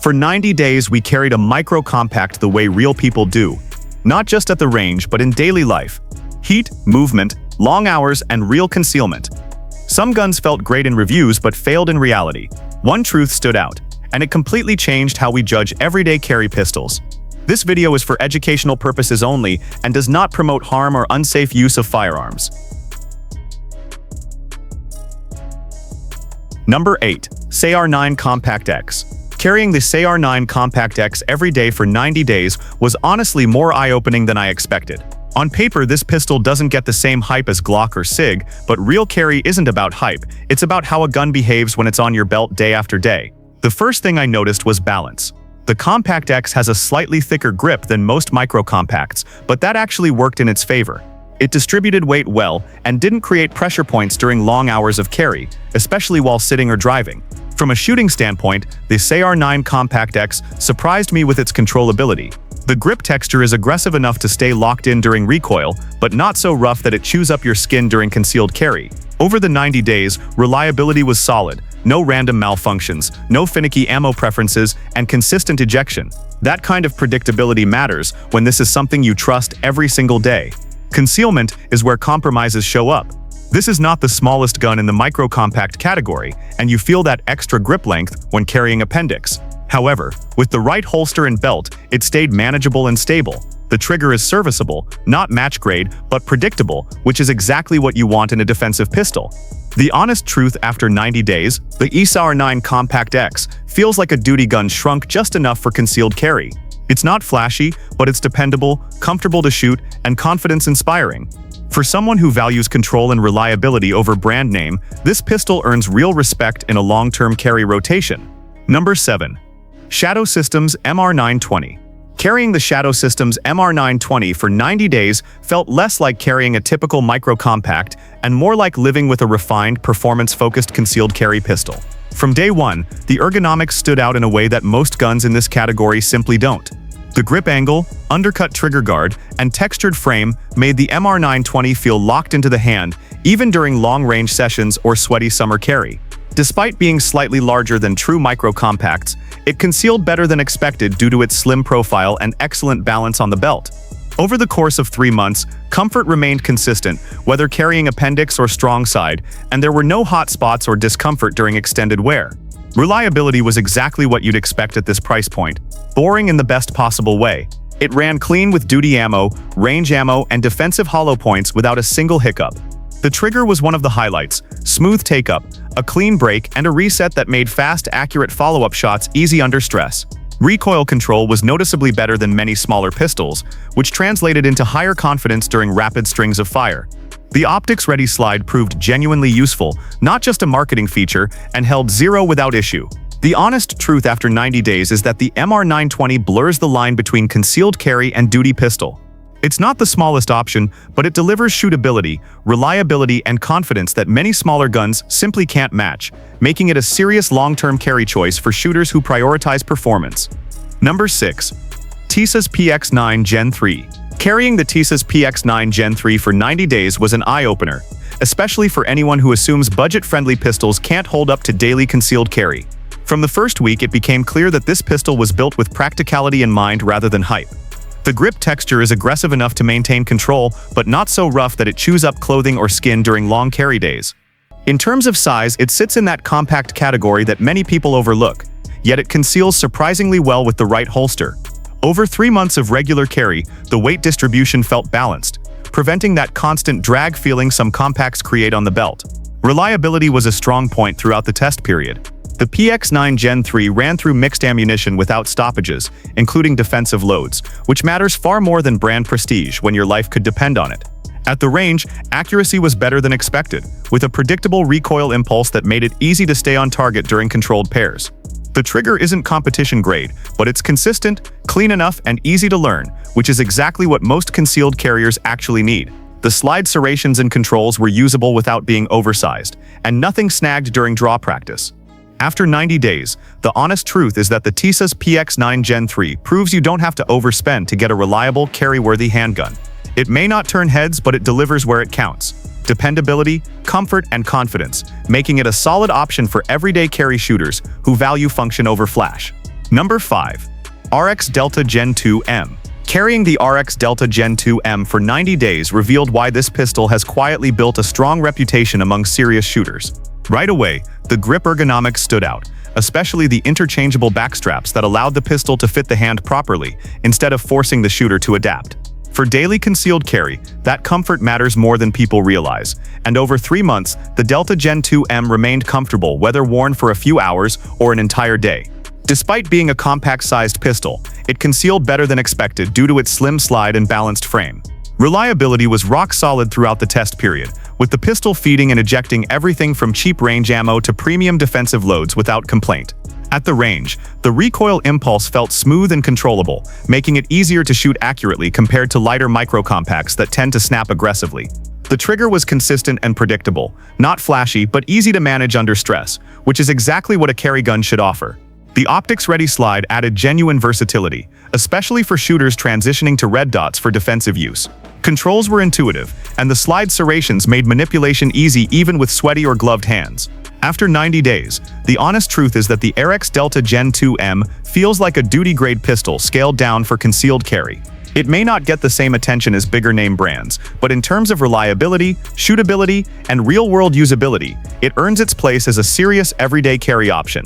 For 90 days, we carried a micro compact the way real people do, not just at the range, but in daily life. Heat, movement, long hours, and real concealment. Some guns felt great in reviews but failed in reality. One truth stood out, and it completely changed how we judge everyday carry pistols. This video is for educational purposes only and does not promote harm or unsafe use of firearms. Number 8. Sar9 Compact X. Carrying the Sar9 Compact X every day for 90 days was honestly more eye-opening than I expected. On paper, this pistol doesn't get the same hype as Glock or SIG, but real carry isn't about hype, it's about how a gun behaves when it's on your belt day after day. The first thing I noticed was balance. The Compact X has a slightly thicker grip than most micro compacts, but that actually worked in its favor. It distributed weight well and didn't create pressure points during long hours of carry, especially while sitting or driving. From a shooting standpoint, the Sar9 Compact X surprised me with its controllability. The grip texture is aggressive enough to stay locked in during recoil, but not so rough that it chews up your skin during concealed carry. Over the 90 days, reliability was solid. No random malfunctions, no finicky ammo preferences, and consistent ejection. That kind of predictability matters when this is something you trust every single day. Concealment is where compromises show up. This is not the smallest gun in the micro-compact category, and you feel that extra grip length when carrying appendix. However, with the right holster and belt, it stayed manageable and stable. The trigger is serviceable, not match grade, but predictable, which is exactly what you want in a defensive pistol. The honest truth after 90 days, the Sar9 Compact X feels like a duty gun shrunk just enough for concealed carry. It's not flashy, but it's dependable, comfortable to shoot, and confidence-inspiring. For someone who values control and reliability over brand name, this pistol earns real respect in a long-term carry rotation. Number 7. Shadow Systems MR920. Carrying the Shadow Systems MR920 for 90 days felt less like carrying a typical micro-compact and more like living with a refined, performance-focused concealed carry pistol. From day one, the ergonomics stood out in a way that most guns in this category simply don't. The grip angle, undercut trigger guard, and textured frame made the MR920 feel locked into the hand, even during long-range sessions or sweaty summer carry. Despite being slightly larger than true micro-compacts, it concealed better than expected due to its slim profile and excellent balance on the belt. Over the course of 3 months, comfort remained consistent, whether carrying appendix or strong side, and there were no hot spots or discomfort during extended wear. Reliability was exactly what you'd expect at this price point, boring in the best possible way. It ran clean with duty ammo, range ammo, and defensive hollow points without a single hiccup. The trigger was one of the highlights: smooth take-up, a clean break, and a reset that made fast, accurate follow-up shots easy under stress. Recoil control was noticeably better than many smaller pistols, which translated into higher confidence during rapid strings of fire. The optics-ready slide proved genuinely useful, not just a marketing feature, and held zero without issue. The honest truth after 90 days is that the MR920 blurs the line between concealed carry and duty pistol. It's not the smallest option, but it delivers shootability, reliability, and confidence that many smaller guns simply can't match, making it a serious long-term carry choice for shooters who prioritize performance. Number 6. Tisas PX9 Gen 3. Carrying the Tisas PX9 Gen 3 for 90 days was an eye-opener, especially for anyone who assumes budget-friendly pistols can't hold up to daily concealed carry. From the first week, it became clear that this pistol was built with practicality in mind rather than hype. The grip texture is aggressive enough to maintain control, but not so rough that it chews up clothing or skin during long carry days. In terms of size, it sits in that compact category that many people overlook, yet it conceals surprisingly well with the right holster. Over 3 months of regular carry, the weight distribution felt balanced, preventing that constant drag feeling some compacts create on the belt. Reliability was a strong point throughout the test period. The PX9 Gen 3 ran through mixed ammunition without stoppages, including defensive loads, which matters far more than brand prestige when your life could depend on it. At the range, accuracy was better than expected, with a predictable recoil impulse that made it easy to stay on target during controlled pairs. The trigger isn't competition grade, but it's consistent, clean enough, and easy to learn, which is exactly what most concealed carriers actually need. The slide serrations and controls were usable without being oversized, and nothing snagged during draw practice. After 90 days, the honest truth is that the Tisas PX9 Gen 3 proves you don't have to overspend to get a reliable, carry-worthy handgun. It may not turn heads, but it delivers where it counts. Dependability, comfort, and confidence, making it a solid option for everyday carry shooters who value function over flash. Number 5. Arex Delta Gen 2M. Carrying the Arex Delta Gen 2M for 90 days revealed why this pistol has quietly built a strong reputation among serious shooters. Right away, the grip ergonomics stood out, especially the interchangeable backstraps that allowed the pistol to fit the hand properly, instead of forcing the shooter to adapt. For daily concealed carry, that comfort matters more than people realize, and over 3 months, the Delta Gen 2M remained comfortable whether worn for a few hours or an entire day. Despite being a compact-sized pistol, it concealed better than expected due to its slim slide and balanced frame. Reliability was rock solid throughout the test period, with the pistol feeding and ejecting everything from cheap range ammo to premium defensive loads without complaint. At the range, the recoil impulse felt smooth and controllable, making it easier to shoot accurately compared to lighter micro-compacts that tend to snap aggressively. The trigger was consistent and predictable, not flashy but easy to manage under stress, which is exactly what a carry gun should offer. The optics-ready slide added genuine versatility, especially for shooters transitioning to red dots for defensive use. Controls were intuitive, and the slide serrations made manipulation easy even with sweaty or gloved hands. After 90 days, the honest truth is that the Arex Delta Gen 2M feels like a duty-grade pistol scaled down for concealed carry. It may not get the same attention as bigger-name brands, but in terms of reliability, shootability, and real-world usability, it earns its place as a serious everyday carry option.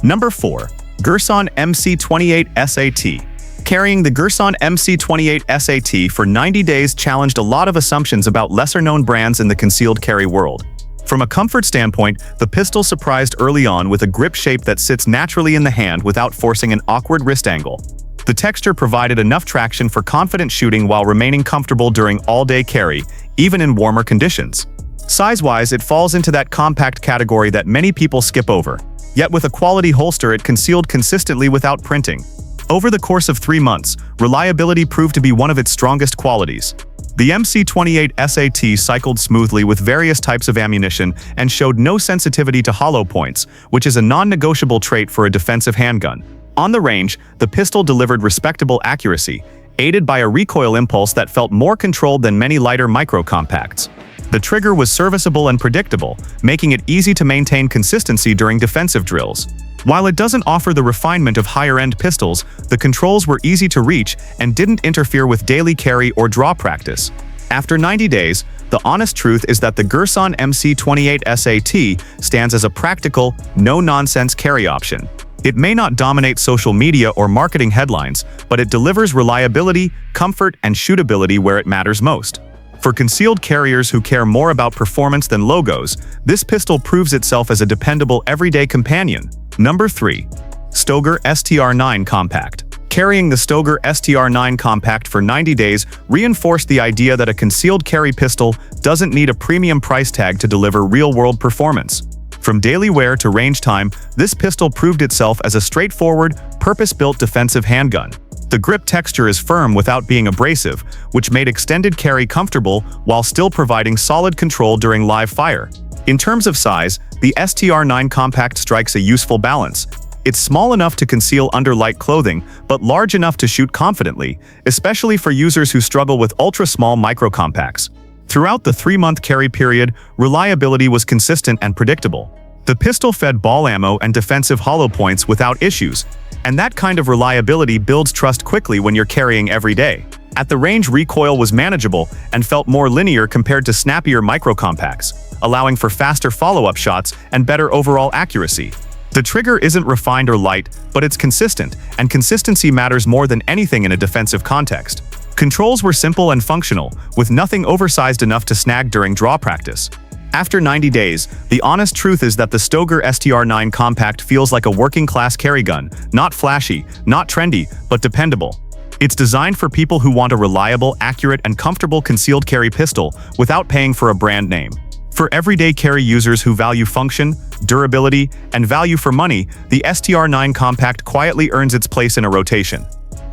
Number 4. Girsan MC28 SAT. Carrying the Girsan MC28 SAT for 90 days challenged a lot of assumptions about lesser-known brands in the concealed carry world. From a comfort standpoint, the pistol surprised early on with a grip shape that sits naturally in the hand without forcing an awkward wrist angle. The texture provided enough traction for confident shooting while remaining comfortable during all-day carry, even in warmer conditions. Size-wise, it falls into that compact category that many people skip over. Yet with a quality holster, it concealed consistently without printing. Over the course of 3 months, reliability proved to be one of its strongest qualities. The MC28 SAT cycled smoothly with various types of ammunition and showed no sensitivity to hollow points, which is a non-negotiable trait for a defensive handgun. On the range, the pistol delivered respectable accuracy, aided by a recoil impulse that felt more controlled than many lighter micro-compacts. The trigger was serviceable and predictable, making it easy to maintain consistency during defensive drills. While it doesn't offer the refinement of higher-end pistols, the controls were easy to reach and didn't interfere with daily carry or draw practice. After 90 days, the honest truth is that the Girsan MC28 SAT stands as a practical, no-nonsense carry option. It may not dominate social media or marketing headlines, but it delivers reliability, comfort, and shootability where it matters most. For concealed carriers who care more about performance than logos, this pistol proves itself as a dependable everyday companion. Number 3. Stoeger STR9 Compact. Carrying the Stoeger STR9 Compact for 90 days reinforced the idea that a concealed carry pistol doesn't need a premium price tag to deliver real-world performance. From daily wear to range time, this pistol proved itself as a straightforward, purpose-built defensive handgun. The grip texture is firm without being abrasive, which made extended carry comfortable while still providing solid control during live fire. In terms of size, the STR9 Compact strikes a useful balance. It's small enough to conceal under light clothing, but large enough to shoot confidently, especially for users who struggle with ultra-small micro-compacts. Throughout the 3-month carry period, reliability was consistent and predictable. The pistol fed ball ammo and defensive hollow points without issues, and that kind of reliability builds trust quickly when you're carrying every day. At the range, recoil was manageable and felt more linear compared to snappier micro-compacts, allowing for faster follow-up shots and better overall accuracy. The trigger isn't refined or light, but it's consistent, and consistency matters more than anything in a defensive context. Controls were simple and functional, with nothing oversized enough to snag during draw practice. After 90 days, the honest truth is that the Stoeger STR9 Compact feels like a working-class carry gun, not flashy, not trendy, but dependable. It's designed for people who want a reliable, accurate, and comfortable concealed carry pistol without paying for a brand name. For everyday carry users who value function, durability, and value for money, the STR9 Compact quietly earns its place in a rotation.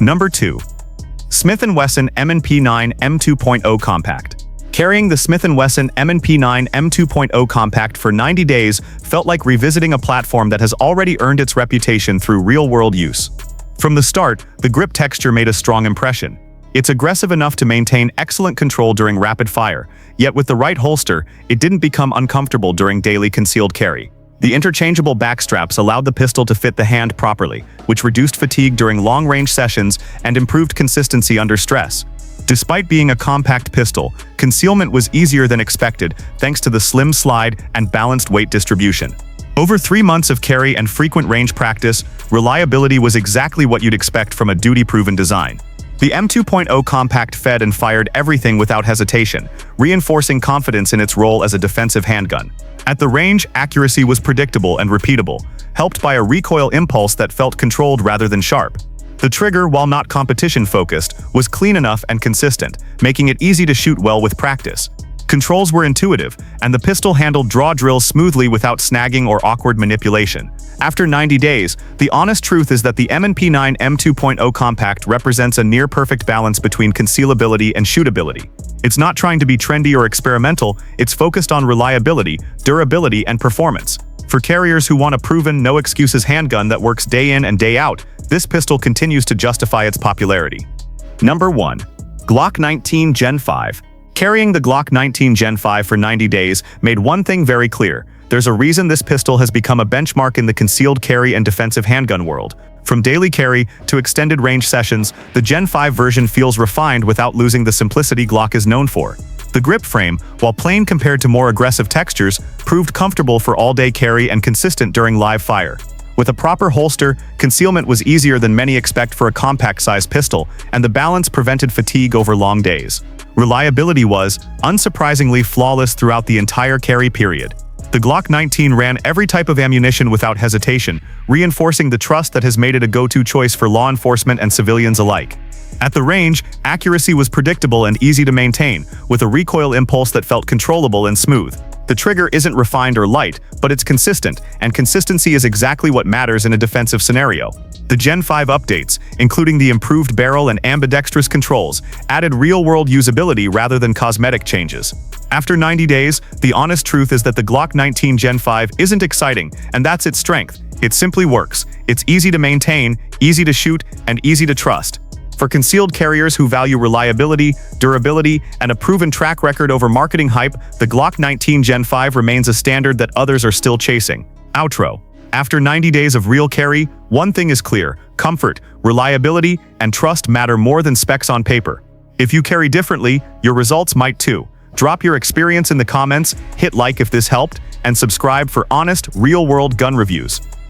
Number 2. Smith & Wesson M&P9 M2.0 Compact. Carrying the Smith & Wesson M&P9 M2.0 Compact for 90 days felt like revisiting a platform that has already earned its reputation through real-world use. From the start, the grip texture made a strong impression. It's aggressive enough to maintain excellent control during rapid fire, yet with the right holster, it didn't become uncomfortable during daily concealed carry. The interchangeable back straps allowed the pistol to fit the hand properly, which reduced fatigue during long-range sessions and improved consistency under stress. Despite being a compact pistol, concealment was easier than expected thanks to the slim slide and balanced weight distribution. Over 3 months of carry and frequent range practice, reliability was exactly what you'd expect from a duty-proven design. The M2.0 Compact fed and fired everything without hesitation, reinforcing confidence in its role as a defensive handgun. At the range, accuracy was predictable and repeatable, helped by a recoil impulse that felt controlled rather than sharp. The trigger, while not competition-focused, was clean enough and consistent, making it easy to shoot well with practice. Controls were intuitive, and the pistol handled draw drills smoothly without snagging or awkward manipulation. After 90 days, the honest truth is that the M&P9 M2.0 Compact represents a near-perfect balance between concealability and shootability. It's not trying to be trendy or experimental, it's focused on reliability, durability, and performance. For carriers who want a proven, no-excuses handgun that works day in and day out, this pistol continues to justify its popularity. Number 1. Glock 19 Gen 5. Carrying the Glock 19 Gen 5 for 90 days made one thing very clear. There's a reason this pistol has become a benchmark in the concealed carry and defensive handgun world. From daily carry to extended range sessions, the Gen 5 version feels refined without losing the simplicity Glock is known for. The grip frame, while plain compared to more aggressive textures, proved comfortable for all-day carry and consistent during live fire. With a proper holster, concealment was easier than many expect for a compact-sized pistol, and the balance prevented fatigue over long days. Reliability was, unsurprisingly, flawless throughout the entire carry period. The Glock 19 ran every type of ammunition without hesitation, reinforcing the trust that has made it a go-to choice for law enforcement and civilians alike. At the range, accuracy was predictable and easy to maintain, with a recoil impulse that felt controllable and smooth. The trigger isn't refined or light, but it's consistent, and consistency is exactly what matters in a defensive scenario. The Gen 5 updates, including the improved barrel and ambidextrous controls, added real-world usability rather than cosmetic changes. After 90 days, the honest truth is that the Glock 19 Gen 5 isn't exciting, and that's its strength. It simply works. It's easy to maintain, easy to shoot, and easy to trust. For concealed carriers who value reliability, durability, and a proven track record over marketing hype, the Glock 19 Gen 5 remains a standard that others are still chasing. Outro. After 90 days of real carry, one thing is clear: comfort, reliability, and trust matter more than specs on paper. If you carry differently, your results might too. Drop your experience in the comments, hit like if this helped, and subscribe for honest, real-world gun reviews.